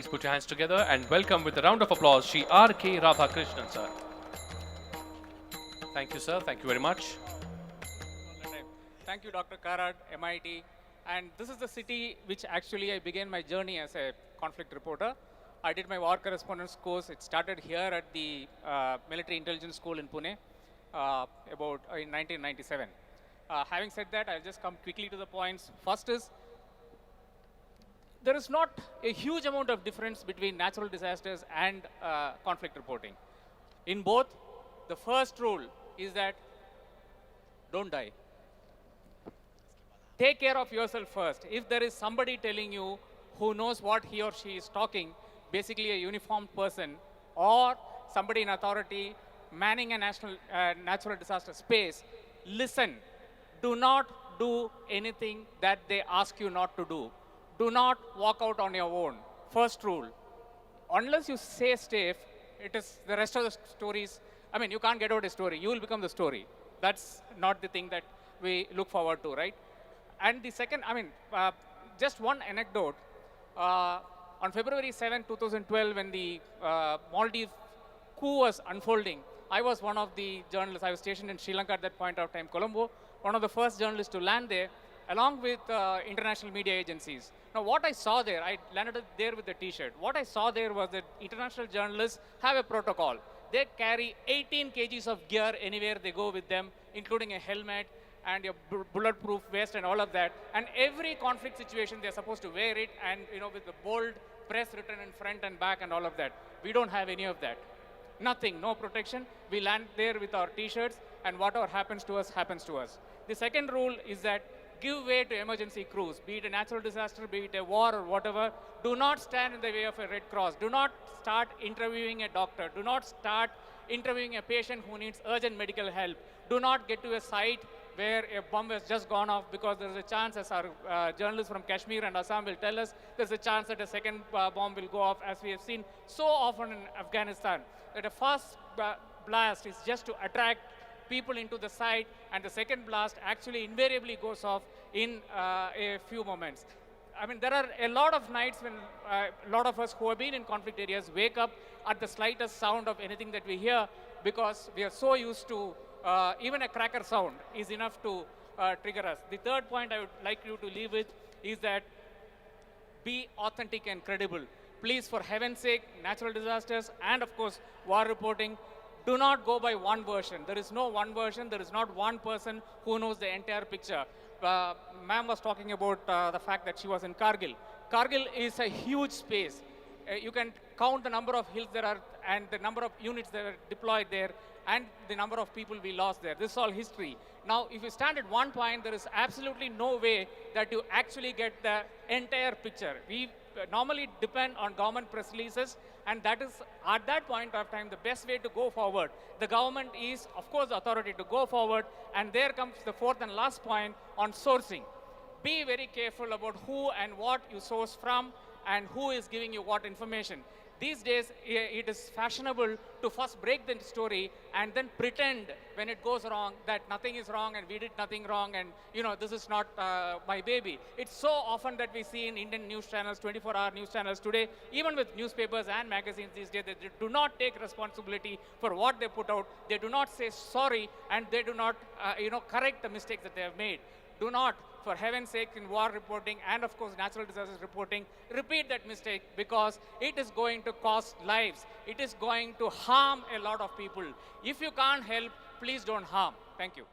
put your hands together and welcome with a round of applause Shri R.K. Radhakrishnan, sir. Thank you, sir. Thank you very much. Thank you, Dr. Karad, MIT. And this is the city which actually I began my journey as a conflict reporter. I did my war correspondence course. It started here at the Military Intelligence School in Pune about in 1997. Having said that, I'll just come quickly to the points. First is, there is not a huge amount of difference between natural disasters and conflict reporting. In both, the first rule is that don't die. Take care of yourself first. If there is somebody telling you who knows what he or she is talking, basically a uniformed person or somebody in authority manning a natural disaster space, listen. Do not do anything that they ask you not to do. Do not walk out on your own. First rule. Unless you say safe, it is the rest of the stories. I mean, you can't get out a story. You will become the story. That's not the thing that we look forward to, right? And the second, just one anecdote. On February 7, 2012, when the Maldives coup was unfolding, I was one of the journalists. I was stationed in Sri Lanka at that point of time, Colombo, one of the first journalists to land there, along with international media agencies. Now, what I saw there, I landed there with the T-shirt. What I saw there was that international journalists have a protocol. They carry 18 kgs of gear anywhere they go with them, including a helmet and a bulletproof vest and all of that. And every conflict situation, they're supposed to wear it, and with the bold press written in front and back and all of that. We don't have any of that. Nothing, no protection. We land there with our T-shirts, and whatever happens to us, happens to us. The second rule is that give way to emergency crews, be it a natural disaster, be it a war or whatever. Do not stand in the way of a Red Cross. Do not start interviewing a doctor. Do not start interviewing a patient who needs urgent medical help. Do not get to a site where a bomb has just gone off, because there is a chance, as our journalists from Kashmir and Assam will tell us, there's a chance that a second bomb will go off, as we have seen so often in Afghanistan, that a first blast is just to attract people into the site, and the second blast actually invariably goes off in a few moments. I mean, there are a lot of nights when a lot of us who have been in conflict areas wake up at the slightest sound of anything that we hear, because we are so used to even a cracker sound is enough to trigger us. The third point I would like you to leave with is that be authentic and credible. Please, for heaven's sake, natural disasters and, of course, war reporting, do not go by one version. There is no one version. There is not one person who knows the entire picture. Ma'am was talking about the fact that she was in Kargil. Kargil is a huge space. You can count the number of hills there are and the number of units that are deployed there and the number of people we lost there. This is all history. Now, if you stand at one point, there is absolutely no way that you actually get the entire picture. We normally depend on government press releases, and that is, at that point of time, the best way to go forward. The government is, of course, the authority to go forward, and there comes the fourth and last point on sourcing. Be very careful about who and what you source from and who is giving you what information. These days, it is fashionable to first break the story and then pretend when it goes wrong that nothing is wrong and we did nothing wrong and, this is not my baby. It's so often that we see in Indian news channels, 24-hour news channels today, even with newspapers and magazines these days, that they do not take responsibility for what they put out. They do not say sorry, and they do not, correct the mistakes that they have made. Do not, for heaven's sake, in war reporting and, of course, natural disasters reporting, repeat that mistake, because it is going to cost lives. It is going to harm a lot of people. If you can't help, please don't harm. Thank you.